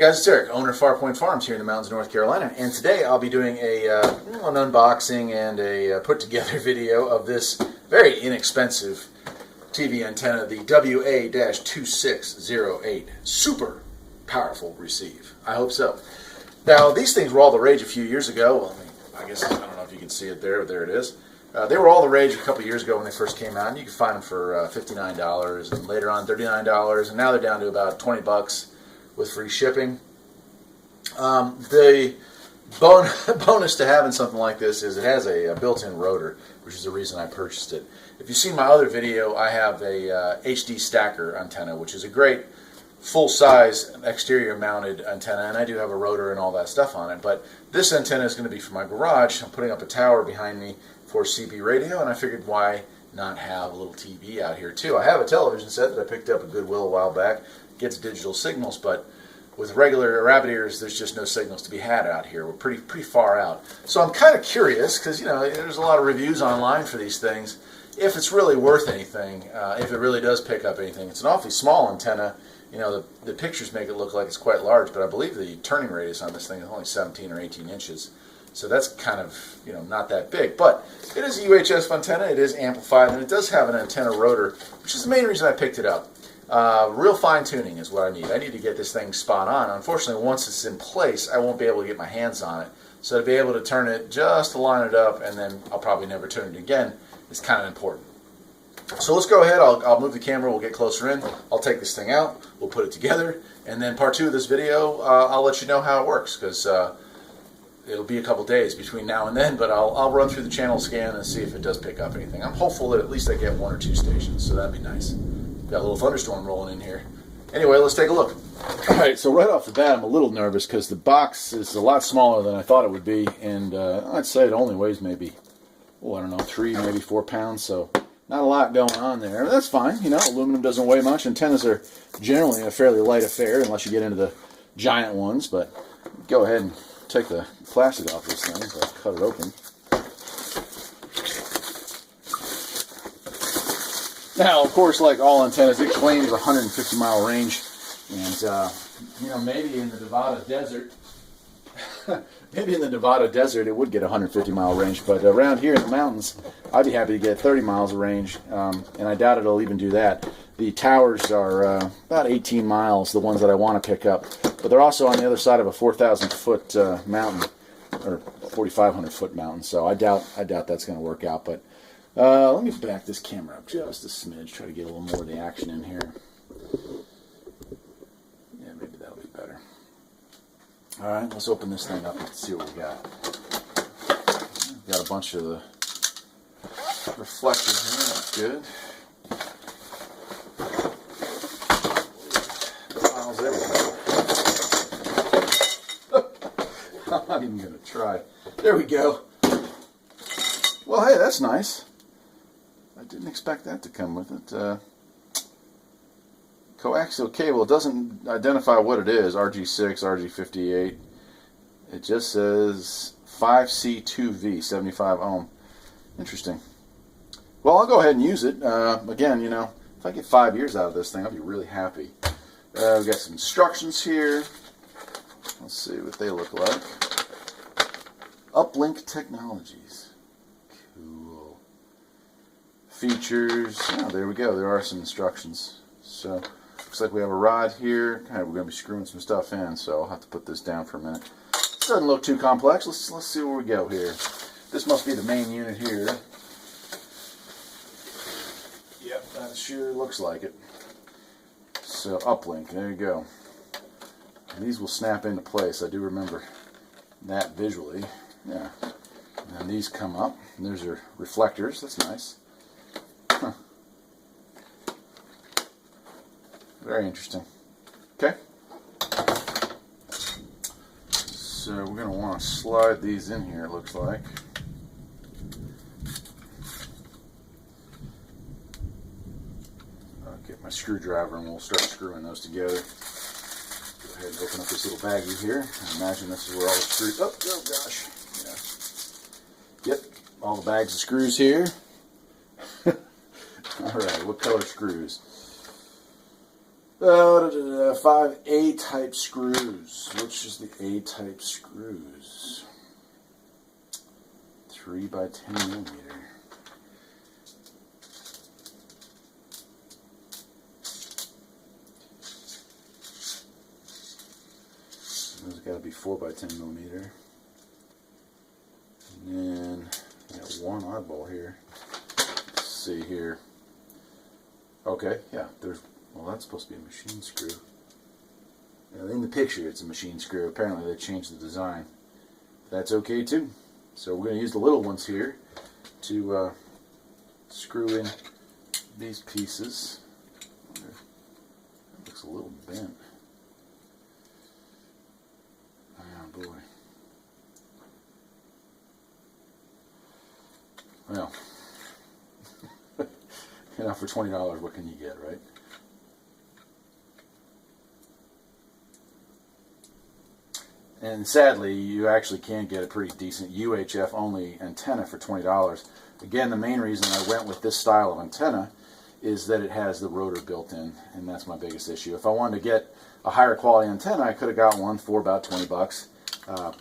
guys, it's Eric, owner of Farpoint Farms here in the mountains of North Carolina, and today I'll be doing an unboxing and a put-together video of this very inexpensive TV antenna, the WA-2608. Super powerful receive. I hope so. Now, these things were all the rage a few years ago. Well, I guess, I don't know if you can see it there, but there it is. They were all the rage a couple years ago when they first came out, and you could find them for $59, and later on $39, and now they're down to about $20 with free shipping. The bonus to having something like this is it has a built-in rotor, which is the reason I purchased it. If you've seen my other video, I have a HD stacker antenna, which is a great full-size exterior mounted antenna, and I do have a rotor and all that stuff on it. But this antenna is going to be for my garage. I'm putting up a tower behind me for CB radio, and I figured why not have a little TV out here too. I have a television set that I picked up at Goodwill a while back. It gets digital signals, but with regular rabbit ears, there's just no signals to be had out here. We're pretty far out. So I'm kind of curious, because there's a lot of reviews online for these things, if it's really worth anything, if it really does pick up anything. It's an awfully small antenna. The pictures make it look like it's quite large, but I believe the turning radius on this thing is only 17 or 18 inches. So that's kind of, not that big. But it is a UHF antenna, it is amplified, and it does have an antenna rotor, which is the main reason I picked it up. Real fine tuning is what I need. I need to get this thing spot on. Unfortunately, once it's in place, I won't be able to get my hands on it. So to be able to turn it just to line it up, and then I'll probably never turn it again, is kind of important. So let's go ahead. I'll move the camera. We'll get closer in. I'll take this thing out. We'll put it together. And then part 2 of this video, I'll let you know how it works, because it'll be a couple days between now and then, but I'll run through the channel scan and see if it does pick up anything. I'm hopeful that at least I get 1 or 2 stations, so that'd be nice. Got a little thunderstorm rolling in here. Anyway, let's take a look. Alright, so right off the bat, I'm a little nervous because the box is a lot smaller than I thought it would be, and I'd say it only weighs maybe, I don't know, 3, maybe 4 pounds, so not a lot going on there. That's fine, aluminum doesn't weigh much. Antennas are generally a fairly light affair unless you get into the giant ones, but go ahead and take the plastic off this thing, so I'll cut it open. Now, of course, like all antennas, it claims 150-mile range, and maybe in the Nevada desert, it would get 150-mile range, but around here in the mountains, I'd be happy to get 30 miles of range, and I doubt it'll even do that. The towers are about 18 miles, the ones that I want to pick up, but they're also on the other side of a 4,000-foot mountain, or 4,500-foot mountain, so I doubt that's going to work out, but let me back this camera up just a smidge, try to get a little more of the action in here. Yeah, maybe that'll be better. Alright, let's open this thing up and see what we got. We've got a bunch of the reflectors in there, that's good. Files everywhere. I'm not even going to try. There we go. Well, hey, that's nice. I didn't expect that to come with it. Coaxial cable. It doesn't identify what it is. RG6, RG58. It just says 5C2V, 75 ohm. Interesting. Well, I'll go ahead and use it. Again, if I get 5 years out of this thing, I'll be really happy. We've got some instructions here. Let's see what they look like. Uplink Technologies. Cool. Features. Oh, there we go. There are some instructions. So, looks like we have a rod here. We're going to be screwing some stuff in, so I'll have to put this down for a minute. This doesn't look too complex. Let's see where we go here. This must be the main unit here. Yep, that sure looks like it. So, uplink. There you go. And these will snap into place. I do remember that visually. Yeah. And then these come up. And there's your reflectors. That's nice. Huh. Very interesting. Okay. So we're going to want to slide these in here, it looks like. I'll get my screwdriver and we'll start screwing those together. Go ahead and open up this little baggie here. I imagine this is where all the screws... Oh gosh. Yeah. Yep. All the bags of screws here. Alright, what color screws? Five A-type screws. Which is the A-type screws? 3 by 10 millimeter. Those got to be 4 by 10 millimeter. And then we got one oddball here. Let's see here. Okay, yeah, well, that's supposed to be a machine screw. Yeah, in the picture it's a machine screw. Apparently they changed the design. That's okay too. So we're going to use the little ones here to screw in these pieces. That looks a little bent. Oh boy. Well, you know, for $20, what can you get, right? And sadly, you actually can get a pretty decent UHF only antenna for $20. Again, the main reason I went with this style of antenna is that it has the rotor built in, and that's my biggest issue. If I wanted to get a higher quality antenna, I could have got one for about 20 bucks.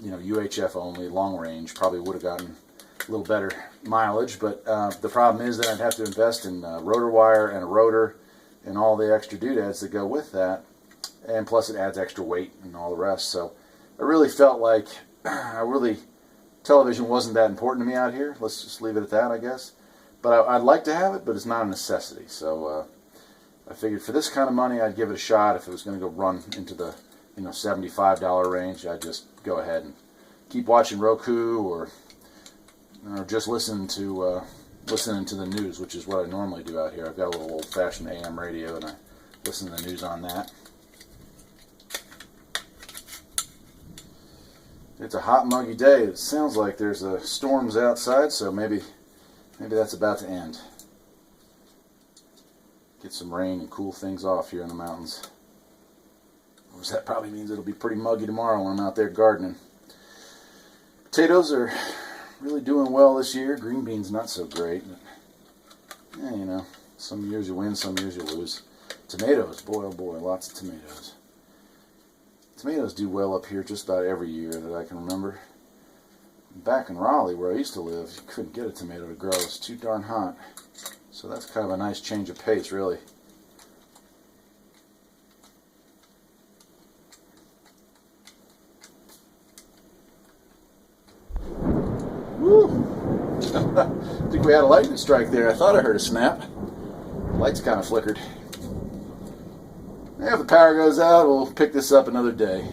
You know, UHF only, long range, probably would have gotten a little better mileage, but the problem is that I'd have to invest in rotor wire and a rotor and all the extra doodads that go with that, and plus it adds extra weight and all the rest. So I really felt like television wasn't that important to me out here. Let's just leave it at that, I guess. But I'd like to have it, but it's not a necessity. So I figured for this kind of money, I'd give it a shot. If it was going to go run into the $75 range, I'd just go ahead and keep watching Roku or just listening to the news, which is what I normally do out here. I've got a little old-fashioned AM radio, and I listen to the news on that. It's a hot, muggy day. It sounds like there's storms outside, so maybe that's about to end. Get some rain and cool things off here in the mountains. Of course, that probably means it'll be pretty muggy tomorrow when I'm out there gardening. Potatoes are really doing well this year. Green beans not so great. But, yeah, you know, some years you win, some years you lose. Tomatoes, boy oh boy, lots of tomatoes. Tomatoes do well up here just about every year that I can remember. Back in Raleigh, where I used to live, you couldn't get a tomato to grow. It's too darn hot. So that's kind of a nice change of pace, really. Woo! I think we had a lightning strike there. I thought I heard a snap. The lights kind of flickered. If the power goes out, we'll pick this up another day.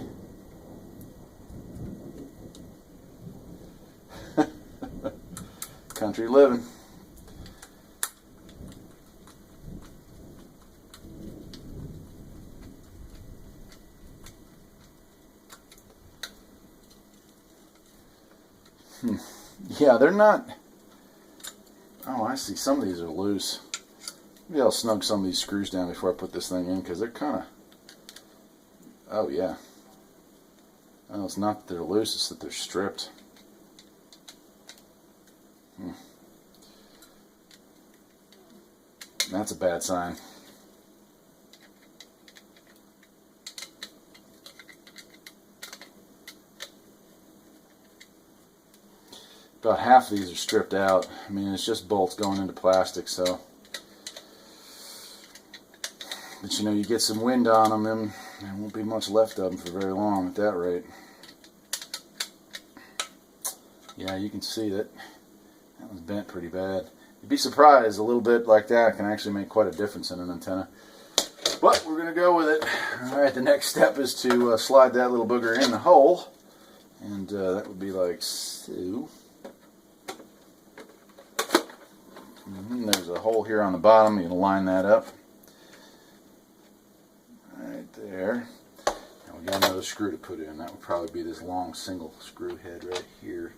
Country living. Yeah, they're not... Oh, I see. Some of these are loose. Maybe I'll snug some of these screws down before I put this thing in, because they're kind of... Oh, yeah. Oh, it's not that they're loose, it's that they're stripped. That's a bad sign. About half of these are stripped out. I mean, it's just bolts going into plastic, so... But you know, you get some wind on them, and there won't be much left of them for very long at that rate. Yeah, you can see that was bent pretty bad. You'd be surprised, a little bit like that can actually make quite a difference in an antenna. But we're going to go with it. Alright, the next step is to slide that little booger in the hole. And that would be like so. There's a hole here on the bottom. You can line that up. Right there. And we got another screw to put in. That would probably be this long single screw head right here.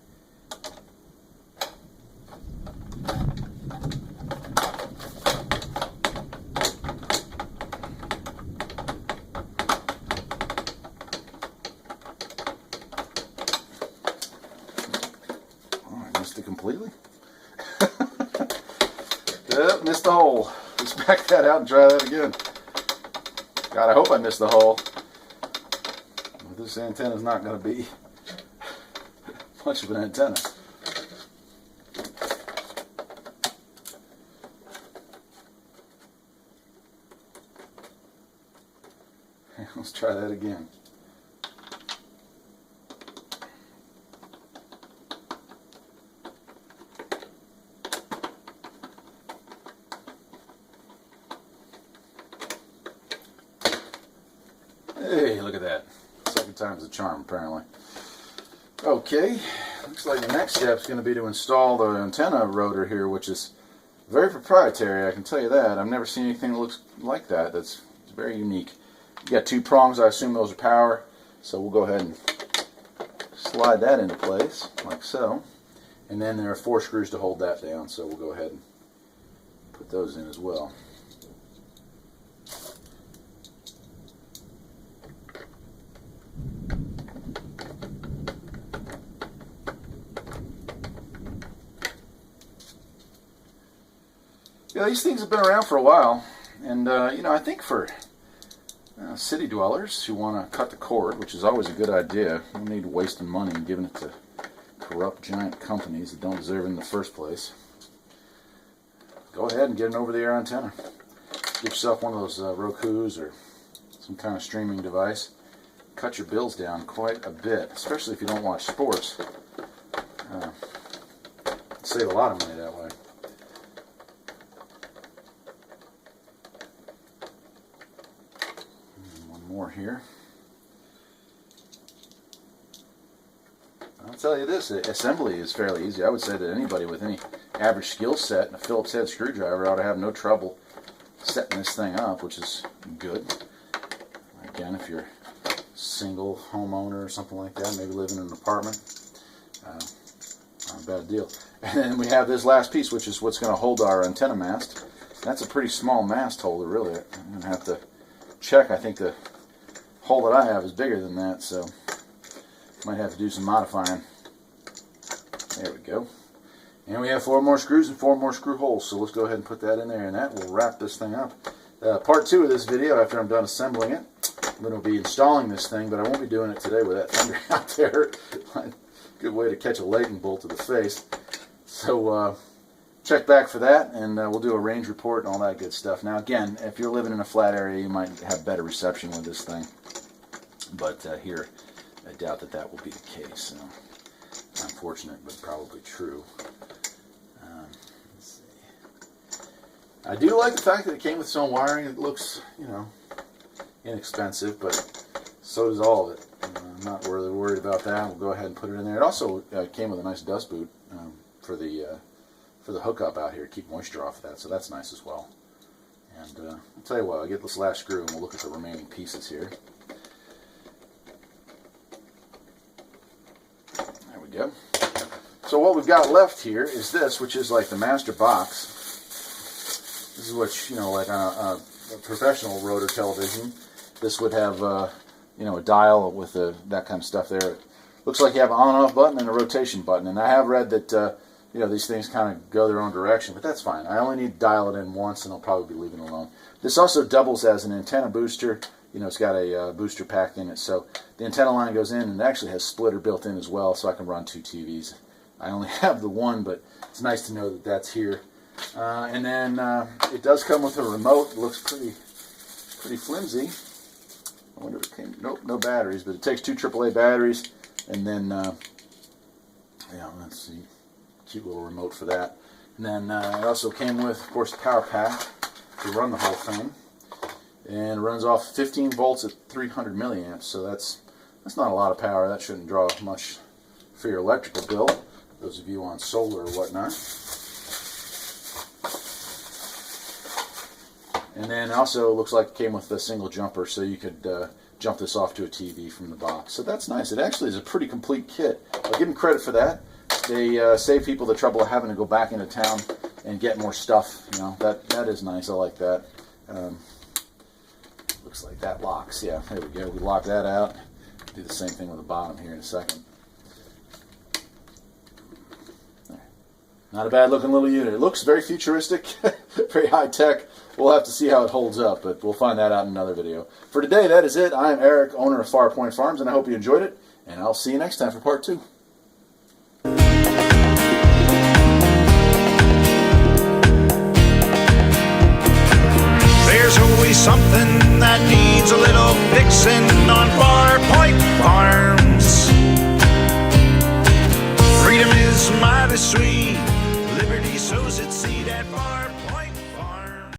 Oh, I missed it completely. Missed the hole. Let's back that out and try that again. God, I hope I missed the hole. But this antenna is not going to be much of an antenna. Let's try that again. Hey, look at that. Second time's a charm, apparently. Okay, looks like the next step is going to be to install the antenna rotor here, which is very proprietary, I can tell you that. I've never seen anything that looks like that. It's very unique. You got two prongs, I assume those are power, so we'll go ahead and slide that into place, like so. And then there are 4 screws to hold that down, so we'll go ahead and put those in as well. Yeah, these things have been around for a while, and you know, I think for city dwellers who want to cut the cord, which is always a good idea. No need wasting money and giving it to corrupt giant companies that don't deserve it in the first place. Go ahead and get an over-the-air antenna. Get yourself one of those Rokus or some kind of streaming device. Cut your bills down quite a bit, especially if you don't watch sports. Save a lot of money that way. More here. I'll tell you this, assembly is fairly easy. I would say that anybody with any average skill set and a Phillips head screwdriver ought to have no trouble setting this thing up, which is good. Again, if you're a single homeowner or something like that, maybe living in an apartment, not a bad deal. And then we have this last piece, which is what's going to hold our antenna mast. That's a pretty small mast holder, really. I'm going to have to check. I think the hole that I have is bigger than that, so might have to do some modifying. There we go. And we have 4 more screws and 4 more screw holes, so let's go ahead and put that in there, and that will wrap this thing up. Part 2 of this video, after I'm done assembling it, I'm going to be installing this thing, but I won't be doing it today with that thunder out there. Good way to catch a lightning bolt to the face. So check back for that, and we'll do a range report and all that good stuff. Now again, if you're living in a flat area, you might have better reception with this thing. But here, I doubt that that will be the case. So, unfortunate, but probably true. Let's see. I do like the fact that it came with its own wiring. It looks, you know, inexpensive, but so does all of it. I'm not really worried about that. We'll go ahead and put it in there. It also came with a nice dust boot for the hookup out here, keep moisture off of that, so that's nice as well. And I'll tell you what, I'll get this last screw and we'll look at the remaining pieces here. There we go. So what we've got left here is this, which is like the master box. This is what, you know, like on a professional rotor television, this would have, you know, a dial with that kind of stuff there. It looks like you have an on-off button and a rotation button, and I have read that you know, these things kind of go their own direction, but that's fine. I only need to dial it in once, and I'll probably be leaving it alone. This also doubles as an antenna booster. You know, it's got a booster pack in it, so the antenna line goes in, and it actually has splitter built in as well, so I can run 2 TVs. I only have the one, but it's nice to know that that's here. And then it does come with a remote. It looks pretty flimsy. I wonder if it came. Nope, no batteries, but it takes 2 AAA batteries, and then yeah, let's see. Cute little remote for that. And then it also came with, of course, a power pack to run the whole thing. And it runs off 15 volts at 300 milliamps, so that's not a lot of power. That shouldn't draw much for your electrical bill, those of you on solar or whatnot. And then also it looks like it came with a single jumper, so you could jump this off to a TV from the box. So that's nice. It actually is a pretty complete kit. I'll give them credit for that. They save people the trouble of having to go back into town and get more stuff. You know, that is nice. I like that. Looks like that locks. Yeah, there we go. We lock that out. Do the same thing with the bottom here in a second. Not a bad looking little unit. It looks very futuristic, very high tech. we'll have to see how it holds up, but we'll find that out in another video. For today, that is it. I'm Eric, owner of Farpoint Farms, and I hope you enjoyed it, and I'll see you next time for part 2.